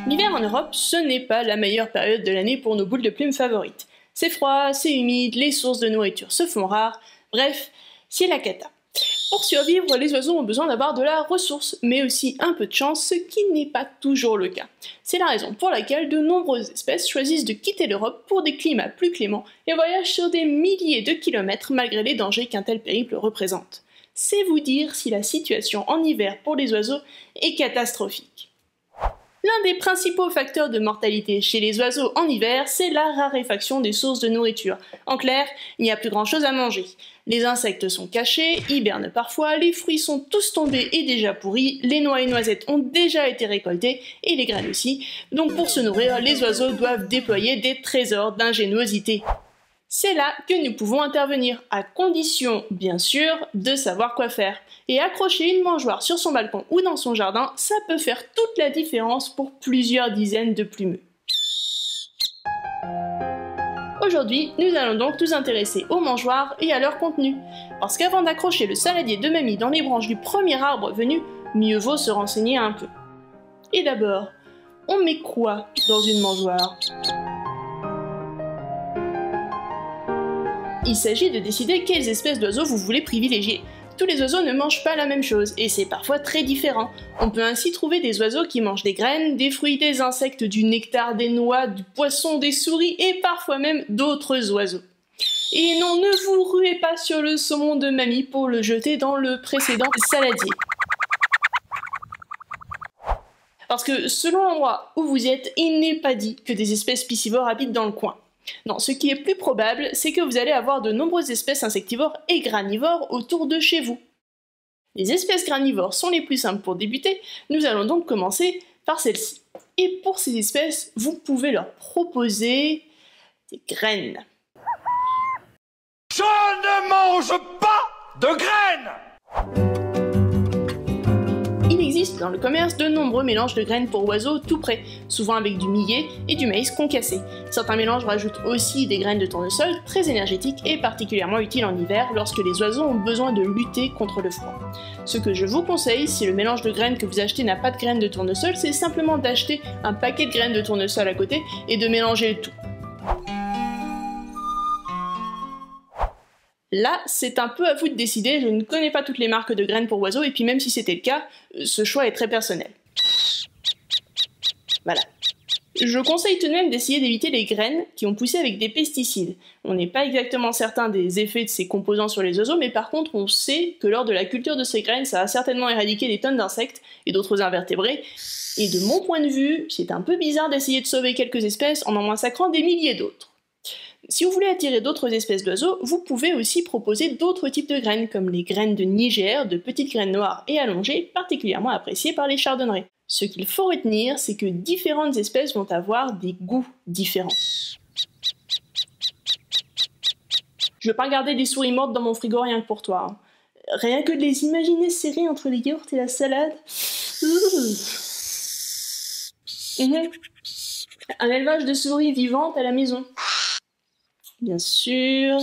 L'hiver en Europe, ce n'est pas la meilleure période de l'année pour nos boules de plumes favorites. C'est froid, c'est humide, les sources de nourriture se font rares, bref, c'est la cata. Pour survivre, les oiseaux ont besoin d'avoir de la ressource, mais aussi un peu de chance, ce qui n'est pas toujours le cas. C'est la raison pour laquelle de nombreuses espèces choisissent de quitter l'Europe pour des climats plus cléments et voyagent sur des milliers de kilomètres malgré les dangers qu'un tel périple représente. C'est vous dire si la situation en hiver pour les oiseaux est catastrophique. L'un des principaux facteurs de mortalité chez les oiseaux en hiver, c'est la raréfaction des sources de nourriture. En clair, il n'y a plus grand chose à manger. Les insectes sont cachés, hibernent parfois, les fruits sont tous tombés et déjà pourris, les noix et noisettes ont déjà été récoltées, et les graines aussi. Donc pour se nourrir, les oiseaux doivent déployer des trésors d'ingéniosité. C'est là que nous pouvons intervenir, à condition, bien sûr, de savoir quoi faire. Et accrocher une mangeoire sur son balcon ou dans son jardin, ça peut faire toute la différence pour plusieurs dizaines de plumeux. Aujourd'hui, nous allons donc nous intéresser aux mangeoires et à leur contenu. Parce qu'avant d'accrocher le saladier de mamie dans les branches du premier arbre venu, mieux vaut se renseigner un peu. Et d'abord, on met quoi dans une mangeoire ? Il s'agit de décider quelles espèces d'oiseaux vous voulez privilégier. Tous les oiseaux ne mangent pas la même chose, et c'est parfois très différent. On peut ainsi trouver des oiseaux qui mangent des graines, des fruits, des insectes, du nectar, des noix, du poisson, des souris, et parfois même d'autres oiseaux. Et non, ne vous ruez pas sur le saumon de mamie pour le jeter dans le précédent saladier. Parce que selon l'endroit où vous êtes, il n'est pas dit que des espèces piscivores habitent dans le coin. Non, ce qui est plus probable, c'est que vous allez avoir de nombreuses espèces insectivores et granivores autour de chez vous. Les espèces granivores sont les plus simples pour débuter, nous allons donc commencer par celles-ci. Et pour ces espèces, vous pouvez leur proposer des graines. Je ne mange pas de graines! Il existe dans le commerce de nombreux mélanges de graines pour oiseaux tout prêts, souvent avec du millet et du maïs concassé. Certains mélanges rajoutent aussi des graines de tournesol très énergétiques et particulièrement utiles en hiver lorsque les oiseaux ont besoin de lutter contre le froid. Ce que je vous conseille, si le mélange de graines que vous achetez n'a pas de graines de tournesol, c'est simplement d'acheter un paquet de graines de tournesol à côté et de mélanger le tout. Là, c'est un peu à vous de décider, je ne connais pas toutes les marques de graines pour oiseaux, et puis même si c'était le cas, ce choix est très personnel. Voilà. Je conseille tout de même d'essayer d'éviter les graines qui ont poussé avec des pesticides. On n'est pas exactement certain des effets de ces composants sur les oiseaux, mais par contre on sait que lors de la culture de ces graines, ça a certainement éradiqué des tonnes d'insectes et d'autres invertébrés, et de mon point de vue, c'est un peu bizarre d'essayer de sauver quelques espèces en massacrant des milliers d'autres. Si vous voulez attirer d'autres espèces d'oiseaux, vous pouvez aussi proposer d'autres types de graines, comme les graines de Niger, de petites graines noires et allongées, particulièrement appréciées par les chardonnerets. Ce qu'il faut retenir, c'est que différentes espèces vont avoir des goûts différents. Je veux pas garder des souris mortes dans mon frigo rien que pour toi. Hein. Rien que de les imaginer serrées entre les yaourts et la salade. Un élevage de souris vivantes à la maison. Bien sûr.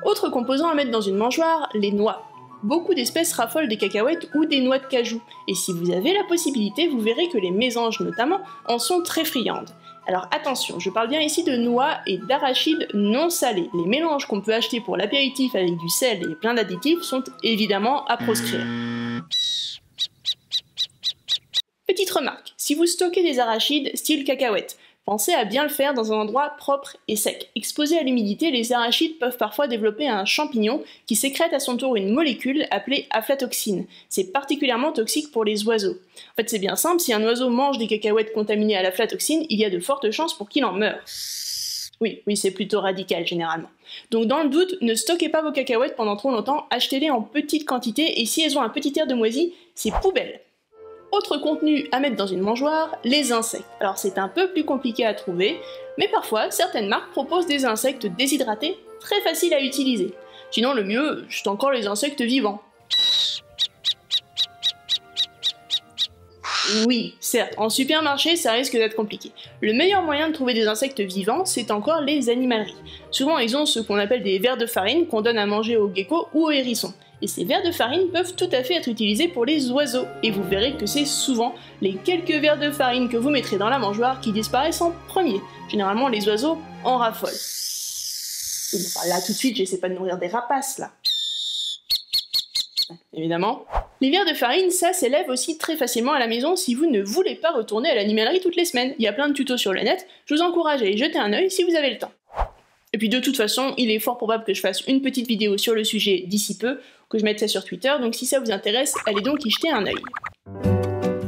Autre composant à mettre dans une mangeoire, les noix. Beaucoup d'espèces raffolent des cacahuètes ou des noix de cajou, et si vous avez la possibilité, vous verrez que les mésanges notamment en sont très friandes. Alors attention, je parle bien ici de noix et d'arachides non salés. Les mélanges qu'on peut acheter pour l'apéritif avec du sel et plein d'additifs sont évidemment à proscrire. Petite remarque, si vous stockez des arachides style cacahuètes, pensez à bien le faire dans un endroit propre et sec. Exposés à l'humidité, les arachides peuvent parfois développer un champignon qui sécrète à son tour une molécule appelée aflatoxine. C'est particulièrement toxique pour les oiseaux. En fait, c'est bien simple, si un oiseau mange des cacahuètes contaminées à l'aflatoxine, il y a de fortes chances pour qu'il en meure. Oui, c'est plutôt radical généralement. Donc dans le doute, ne stockez pas vos cacahuètes pendant trop longtemps, achetez-les en petite quantité et si elles ont un petit air de moisi, c'est poubelle. Autre contenu à mettre dans une mangeoire, les insectes. Alors c'est un peu plus compliqué à trouver, mais parfois certaines marques proposent des insectes déshydratés très faciles à utiliser. Sinon le mieux, c'est encore les insectes vivants. Oui, certes, en supermarché, ça risque d'être compliqué. Le meilleur moyen de trouver des insectes vivants, c'est encore les animaleries. Souvent, ils ont ce qu'on appelle des vers de farine qu'on donne à manger aux geckos ou aux hérissons. Et ces vers de farine peuvent tout à fait être utilisés pour les oiseaux, et vous verrez que c'est souvent les quelques vers de farine que vous mettrez dans la mangeoire qui disparaissent en premier. Généralement, les oiseaux en raffolent. Oui, enfin, là, tout de suite, j'essaie pas de nourrir des rapaces, là. Évidemment. Les vers de farine, ça s'élève aussi très facilement à la maison si vous ne voulez pas retourner à l'animalerie toutes les semaines. Il y a plein de tutos sur le net, je vous encourage à y jeter un œil si vous avez le temps. Et puis de toute façon, il est fort probable que je fasse une petite vidéo sur le sujet d'ici peu, que je mette ça sur Twitter, donc si ça vous intéresse, allez donc y jeter un œil.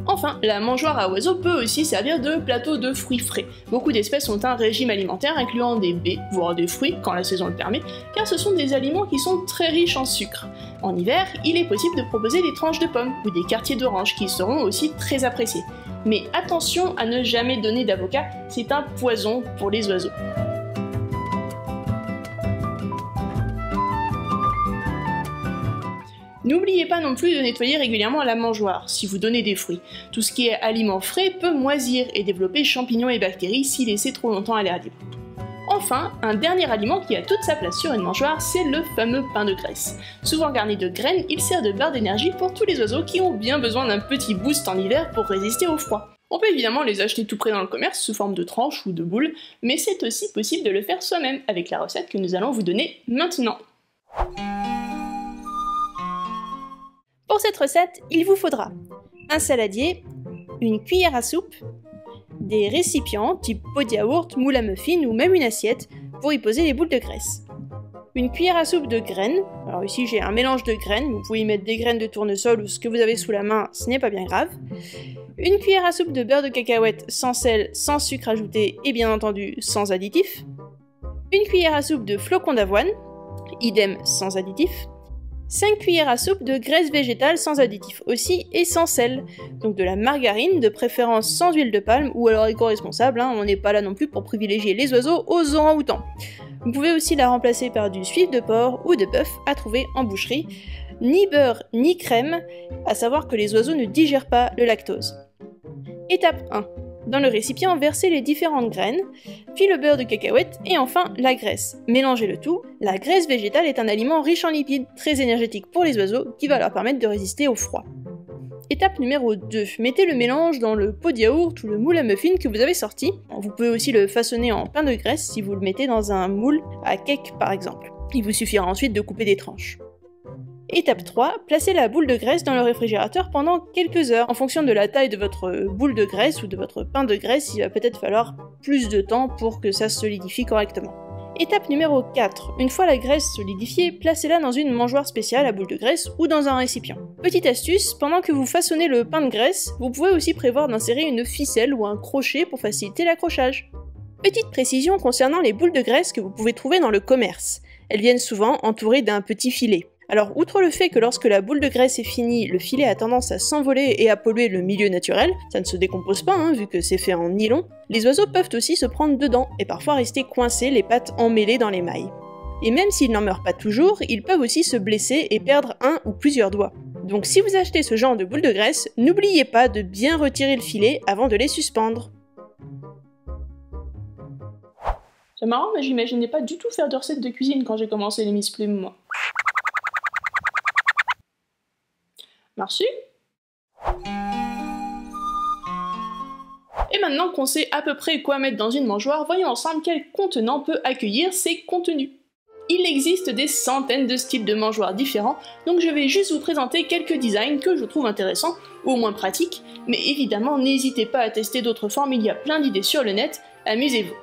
Enfin, la mangeoire à oiseaux peut aussi servir de plateau de fruits frais. Beaucoup d'espèces ont un régime alimentaire incluant des baies, voire des fruits, quand la saison le permet, car ce sont des aliments qui sont très riches en sucre. En hiver, il est possible de proposer des tranches de pommes ou des quartiers d'orange qui seront aussi très appréciés. Mais attention à ne jamais donner d'avocat, c'est un poison pour les oiseaux. N'oubliez pas non plus de nettoyer régulièrement la mangeoire si vous donnez des fruits. Tout ce qui est aliments frais peut moisir et développer champignons et bactéries si laissé trop longtemps à l'air libre. Enfin, un dernier aliment qui a toute sa place sur une mangeoire, c'est le fameux pain de graisse. Souvent garni de graines, il sert de barre d'énergie pour tous les oiseaux qui ont bien besoin d'un petit boost en hiver pour résister au froid. On peut évidemment les acheter tout près dans le commerce sous forme de tranches ou de boules, mais c'est aussi possible de le faire soi-même avec la recette que nous allons vous donner maintenant. Pour cette recette, il vous faudra un saladier, une cuillère à soupe, des récipients type pot de yaourt, moule à muffins ou même une assiette pour y poser les boules de graisse. Une cuillère à soupe de graines, alors ici j'ai un mélange de graines, vous pouvez y mettre des graines de tournesol ou ce que vous avez sous la main, ce n'est pas bien grave. Une cuillère à soupe de beurre de cacahuète sans sel, sans sucre ajouté et bien entendu sans additif. Une cuillère à soupe de flocons d'avoine, idem sans additif. 5 cuillères à soupe de graisse végétale sans additif aussi et sans sel, donc de la margarine, de préférence sans huile de palme ou alors éco-responsable, on n'est pas là non plus pour privilégier les oiseaux aux orang-outans. Vous pouvez aussi la remplacer par du suif de porc ou de bœuf à trouver en boucherie, ni beurre ni crème, à savoir que les oiseaux ne digèrent pas le lactose. Étape 1. Dans le récipient, versez les différentes graines, puis le beurre de cacahuète et enfin la graisse. Mélangez le tout. La graisse végétale est un aliment riche en lipides, très énergétique pour les oiseaux, qui va leur permettre de résister au froid. Étape numéro 2. Mettez le mélange dans le pot de yaourt ou le moule à muffins que vous avez sorti. Vous pouvez aussi le façonner en pain de graisse si vous le mettez dans un moule à cake par exemple. Il vous suffira ensuite de couper des tranches. Étape 3, placez la boule de graisse dans le réfrigérateur pendant quelques heures. En fonction de la taille de votre boule de graisse ou de votre pain de graisse, il va peut-être falloir plus de temps pour que ça se solidifie correctement. Étape numéro 4, une fois la graisse solidifiée, placez-la dans une mangeoire spéciale à boule de graisse ou dans un récipient. Petite astuce, pendant que vous façonnez le pain de graisse, vous pouvez aussi prévoir d'insérer une ficelle ou un crochet pour faciliter l'accrochage. Petite précision concernant les boules de graisse que vous pouvez trouver dans le commerce. Elles viennent souvent entourées d'un petit filet. Alors, outre le fait que lorsque la boule de graisse est finie, le filet a tendance à s'envoler et à polluer le milieu naturel, ça ne se décompose pas vu que c'est fait en nylon, les oiseaux peuvent aussi se prendre dedans et parfois rester coincés, les pattes emmêlées dans les mailles. Et même s'ils n'en meurent pas toujours, ils peuvent aussi se blesser et perdre un ou plusieurs doigts. Donc si vous achetez ce genre de boule de graisse, n'oubliez pas de bien retirer le filet avant de les suspendre. C'est marrant, mais j'imaginais pas du tout faire de recettes de cuisine quand j'ai commencé les Miss Plume, moi. Merci. Et maintenant qu'on sait à peu près quoi mettre dans une mangeoire, voyons ensemble quel contenant peut accueillir ces contenus. Il existe des centaines de styles de mangeoires différents, donc je vais juste vous présenter quelques designs que je trouve intéressants, ou au moins pratiques, mais évidemment n'hésitez pas à tester d'autres formes, il y a plein d'idées sur le net, amusez-vous.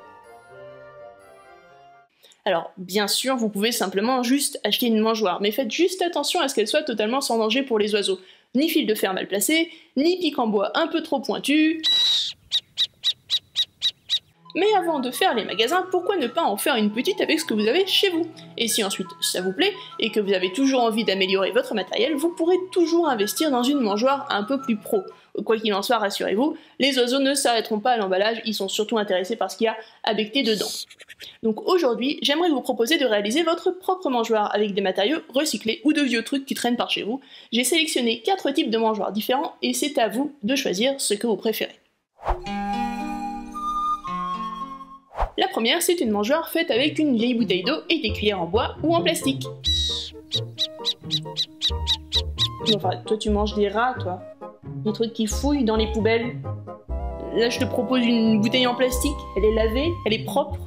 Alors, bien sûr, vous pouvez simplement juste acheter une mangeoire, mais faites juste attention à ce qu'elle soit totalement sans danger pour les oiseaux. Ni fil de fer mal placé, ni pic en bois un peu trop pointu. Mais avant de faire les magasins, pourquoi ne pas en faire une petite avec ce que vous avez chez vous? Et si ensuite ça vous plaît, et que vous avez toujours envie d'améliorer votre matériel, vous pourrez toujours investir dans une mangeoire un peu plus pro. Quoi qu'il en soit, rassurez-vous, les oiseaux ne s'arrêteront pas à l'emballage, ils sont surtout intéressés par ce qu'il y a à becqueter dedans. Donc aujourd'hui, j'aimerais vous proposer de réaliser votre propre mangeoire avec des matériaux recyclés ou de vieux trucs qui traînent par chez vous. J'ai sélectionné 4 types de mangeoires différents et c'est à vous de choisir ce que vous préférez. La première, c'est une mangeoire faite avec une vieille bouteille d'eau et des cuillères en bois ou en plastique. Enfin, toi tu manges des rats, toi. Des trucs qui fouillent dans les poubelles. Là, je te propose une bouteille en plastique. Elle est lavée, elle est propre.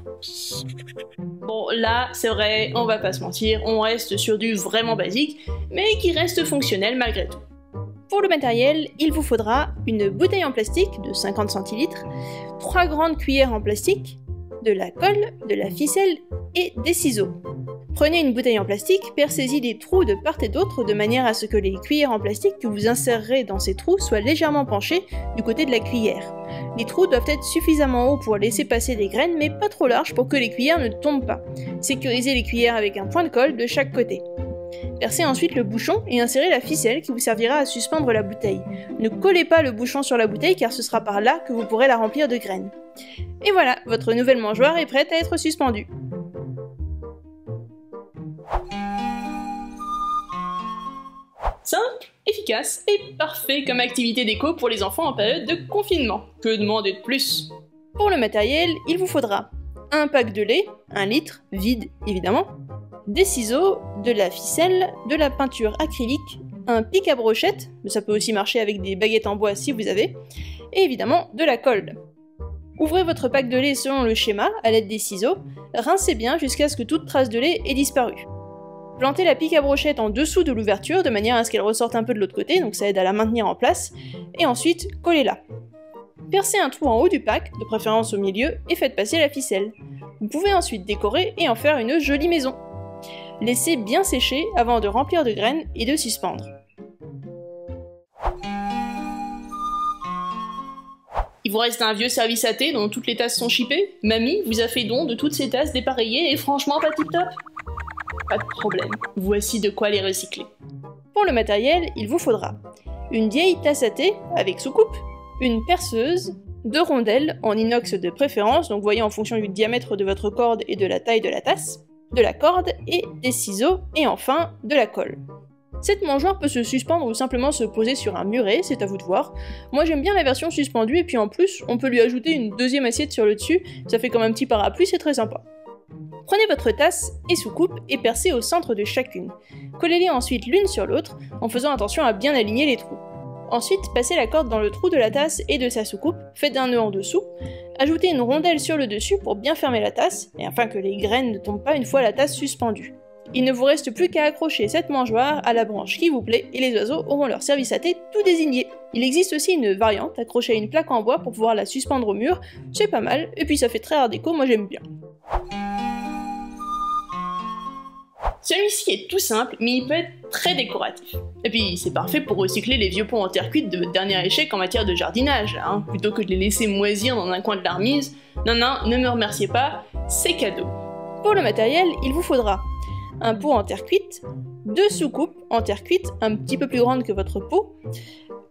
Bon, là, c'est vrai, on va pas se mentir, on reste sur du vraiment basique, mais qui reste fonctionnel malgré tout. Pour le matériel, il vous faudra une bouteille en plastique de 50 centilitres, 3 grandes cuillères en plastique, de la colle, de la ficelle et des ciseaux. Prenez une bouteille en plastique, percez-y des trous de part et d'autre de manière à ce que les cuillères en plastique que vous insérerez dans ces trous soient légèrement penchées du côté de la cuillère. Les trous doivent être suffisamment hauts pour laisser passer des graines, mais pas trop larges pour que les cuillères ne tombent pas. Sécurisez les cuillères avec un point de colle de chaque côté. Percez ensuite le bouchon et insérez la ficelle qui vous servira à suspendre la bouteille. Ne collez pas le bouchon sur la bouteille car ce sera par là que vous pourrez la remplir de graines. Et voilà, votre nouvelle mangeoire est prête à être suspendue. Simple, efficace et parfait comme activité déco pour les enfants en période de confinement. Que demander de plus? Pour le matériel, il vous faudra un pack de lait, 1 litre, vide évidemment, des ciseaux, de la ficelle, de la peinture acrylique, un pic à brochette, mais ça peut aussi marcher avec des baguettes en bois si vous avez, et évidemment de la colle. Ouvrez votre pack de lait selon le schéma à l'aide des ciseaux, rincez bien jusqu'à ce que toute trace de lait ait disparu. Plantez la pique à brochette en dessous de l'ouverture de manière à ce qu'elle ressorte un peu de l'autre côté, donc ça aide à la maintenir en place, et ensuite collez-la. Percez un trou en haut du pack, de préférence au milieu, et faites passer la ficelle. Vous pouvez ensuite décorer et en faire une jolie maison. Laissez bien sécher avant de remplir de graines et de suspendre. Il vous reste un vieux service à thé dont toutes les tasses sont chippées? Mamie vous a fait don de toutes ces tasses dépareillées et franchement pas tip top? Pas de problème, voici de quoi les recycler. Pour le matériel, il vous faudra une vieille tasse à thé avec soucoupe, une perceuse, 2 rondelles en inox de préférence, donc voyez en fonction du diamètre de votre corde et de la taille de la tasse, de la corde et des ciseaux, et enfin de la colle. Cette mangeoire peut se suspendre ou simplement se poser sur un muret, c'est à vous de voir. Moi j'aime bien la version suspendue et puis en plus on peut lui ajouter une deuxième assiette sur le dessus, ça fait comme un petit parapluie, c'est très sympa. Prenez votre tasse et soucoupe et percez au centre de chacune. Collez-les ensuite l'une sur l'autre en faisant attention à bien aligner les trous. Ensuite, passez la corde dans le trou de la tasse et de sa soucoupe, faites un nœud en dessous, ajoutez une rondelle sur le dessus pour bien fermer la tasse, et afin que les graines ne tombent pas une fois la tasse suspendue. Il ne vous reste plus qu'à accrocher cette mangeoire à la branche qui vous plaît et les oiseaux auront leur service à thé tout désigné. Il existe aussi une variante accrochée à une plaque en bois pour pouvoir la suspendre au mur, c'est pas mal, et puis ça fait très art déco, moi j'aime bien. Celui-ci est tout simple, mais il peut être très décoratif. Et puis c'est parfait pour recycler les vieux pots en terre cuite de votre dernier échec en matière de jardinage, hein, plutôt que de les laisser moisir dans un coin de la remise. Non, ne me remerciez pas, c'est cadeau. Pour le matériel, il vous faudra un pot en terre cuite, 2 soucoupes en terre cuite, un petit peu plus grandes que votre pot,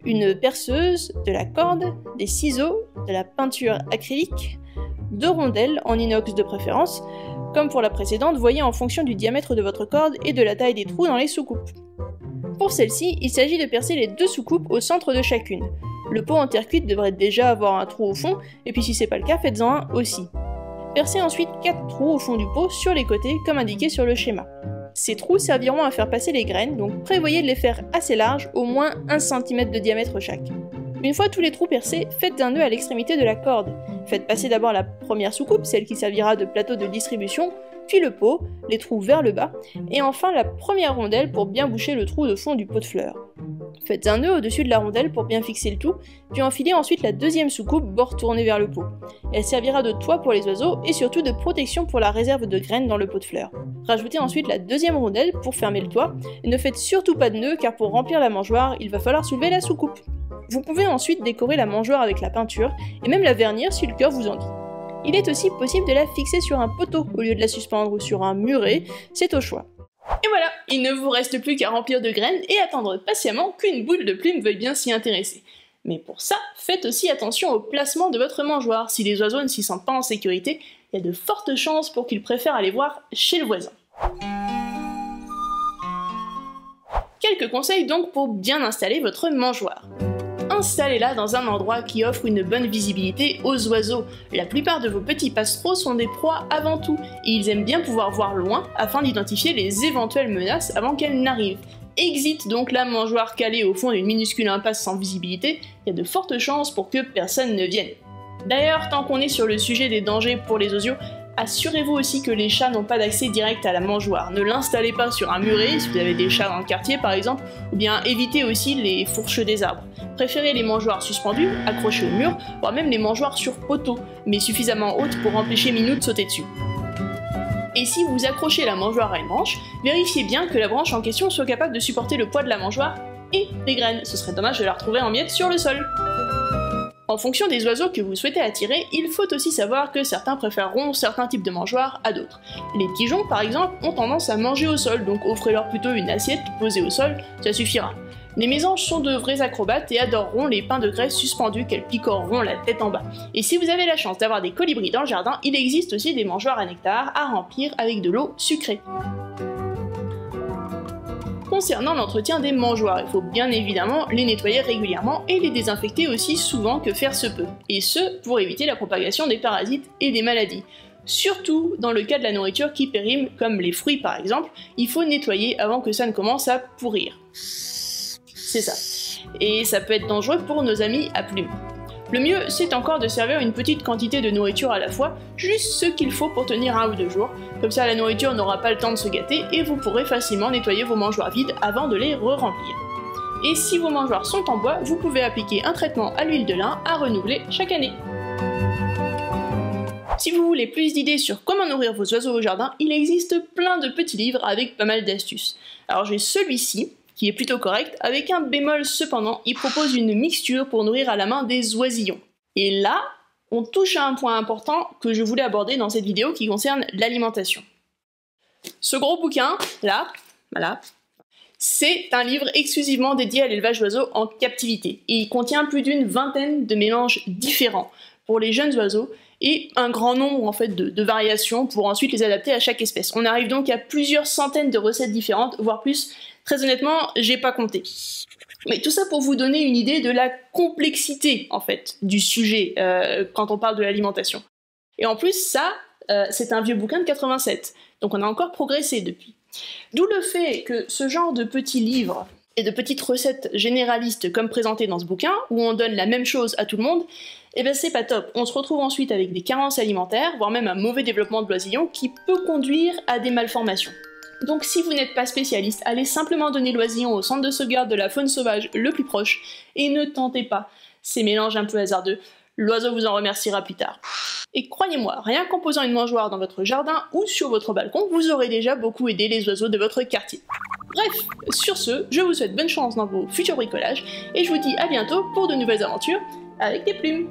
une perceuse, de la corde, des ciseaux, de la peinture acrylique, 2 rondelles en inox de préférence. Comme pour la précédente, voyez en fonction du diamètre de votre corde et de la taille des trous dans les soucoupes. Pour celle-ci, il s'agit de percer les 2 soucoupes au centre de chacune. Le pot en terre cuite devrait déjà avoir un trou au fond, et puis si c'est pas le cas, faites-en un aussi. Percez ensuite 4 trous au fond du pot sur les côtés, comme indiqué sur le schéma. Ces trous serviront à faire passer les graines, donc prévoyez de les faire assez larges, au moins 1 cm de diamètre chaque. Une fois tous les trous percés, faites un nœud à l'extrémité de la corde. Faites passer d'abord la première soucoupe, celle qui servira de plateau de distribution, puis le pot, les trous vers le bas, et enfin la première rondelle pour bien boucher le trou de fond du pot de fleurs. Faites un nœud au-dessus de la rondelle pour bien fixer le tout, puis enfilez ensuite la deuxième soucoupe bord tourné vers le pot. Elle servira de toit pour les oiseaux et surtout de protection pour la réserve de graines dans le pot de fleurs. Rajoutez ensuite la deuxième rondelle pour fermer le toit, et ne faites surtout pas de nœud car pour remplir la mangeoire, il va falloir soulever la soucoupe. Vous pouvez ensuite décorer la mangeoire avec la peinture, et même la vernir si le cœur vous en dit. Il est aussi possible de la fixer sur un poteau au lieu de la suspendre ou sur un muret, c'est au choix. Et voilà, il ne vous reste plus qu'à remplir de graines et attendre patiemment qu'une boule de plume veuille bien s'y intéresser. Mais pour ça, faites aussi attention au placement de votre mangeoire. Si les oiseaux ne s'y sentent pas en sécurité, il y a de fortes chances pour qu'ils préfèrent aller voir chez le voisin. Quelques conseils donc pour bien installer votre mangeoire. Installez-la dans un endroit qui offre une bonne visibilité aux oiseaux. La plupart de vos petits passereaux sont des proies avant tout, et ils aiment bien pouvoir voir loin afin d'identifier les éventuelles menaces avant qu'elles n'arrivent. Exit donc la mangeoire calée au fond d'une minuscule impasse sans visibilité, il y a de fortes chances pour que personne ne vienne. D'ailleurs, tant qu'on est sur le sujet des dangers pour les osios, assurez-vous aussi que les chats n'ont pas d'accès direct à la mangeoire. Ne l'installez pas sur un muret si vous avez des chats dans le quartier par exemple, ou bien évitez aussi les fourches des arbres. Préférez les mangeoires suspendues, accrochées au mur, voire même les mangeoires sur poteau, mais suffisamment hautes pour empêcher Minou de sauter dessus. Et si vous accrochez la mangeoire à une branche, vérifiez bien que la branche en question soit capable de supporter le poids de la mangeoire et des graines. Ce serait dommage de la retrouver en miettes sur le sol. En fonction des oiseaux que vous souhaitez attirer, il faut aussi savoir que certains préféreront certains types de mangeoires à d'autres. Les pigeons, par exemple, ont tendance à manger au sol, donc offrez-leur plutôt une assiette posée au sol, ça suffira. Les mésanges sont de vrais acrobates et adoreront les pains de graisse suspendus qu'elles picoreront la tête en bas. Et si vous avez la chance d'avoir des colibris dans le jardin, il existe aussi des mangeoires à nectar à remplir avec de l'eau sucrée. Concernant l'entretien des mangeoires, il faut bien évidemment les nettoyer régulièrement et les désinfecter aussi souvent que faire se peut, et ce pour éviter la propagation des parasites et des maladies. Surtout dans le cas de la nourriture qui périme, comme les fruits par exemple, il faut nettoyer avant que ça ne commence à pourrir. C'est ça. Et ça peut être dangereux pour nos amis à plumes. Le mieux, c'est encore de servir une petite quantité de nourriture à la fois, juste ce qu'il faut pour tenir 1 ou 2 jours. Comme ça, la nourriture n'aura pas le temps de se gâter et vous pourrez facilement nettoyer vos mangeoires vides avant de les re-remplir. Et si vos mangeoires sont en bois, vous pouvez appliquer un traitement à l'huile de lin à renouveler chaque année. Si vous voulez plus d'idées sur comment nourrir vos oiseaux au jardin, il existe plein de petits livres avec pas mal d'astuces. Alors j'ai celui-ci, qui est plutôt correct, avec un bémol cependant, il propose une mixture pour nourrir à la main des oisillons. Et là, on touche à un point important que je voulais aborder dans cette vidéo qui concerne l'alimentation. Ce gros bouquin, là, voilà, c'est un livre exclusivement dédié à l'élevage d'oiseaux en captivité, et il contient plus d'une vingtaine de mélanges différents pour les jeunes oiseaux, et un grand nombre en fait de variations pour ensuite les adapter à chaque espèce. On arrive donc à plusieurs centaines de recettes différentes, voire plus. Très honnêtement, j'ai pas compté. Mais tout ça pour vous donner une idée de la complexité, en fait, du sujet quand on parle de l'alimentation. Et en plus, ça, c'est un vieux bouquin de 87, donc on a encore progressé depuis. D'où le fait que ce genre de petits livres et de petites recettes généralistes comme présentées dans ce bouquin, où on donne la même chose à tout le monde, eh ben c'est pas top. On se retrouve ensuite avec des carences alimentaires, voire même un mauvais développement de l'oisillon qui peut conduire à des malformations. Donc si vous n'êtes pas spécialiste, allez simplement donner l'oisillon au centre de sauvegarde de la faune sauvage le plus proche, et ne tentez pas ces mélanges un peu hasardeux, l'oiseau vous en remerciera plus tard. Et croyez-moi, rien qu'en posant une mangeoire dans votre jardin ou sur votre balcon, vous aurez déjà beaucoup aidé les oiseaux de votre quartier. Bref, sur ce, je vous souhaite bonne chance dans vos futurs bricolages, et je vous dis à bientôt pour de nouvelles aventures avec des plumes.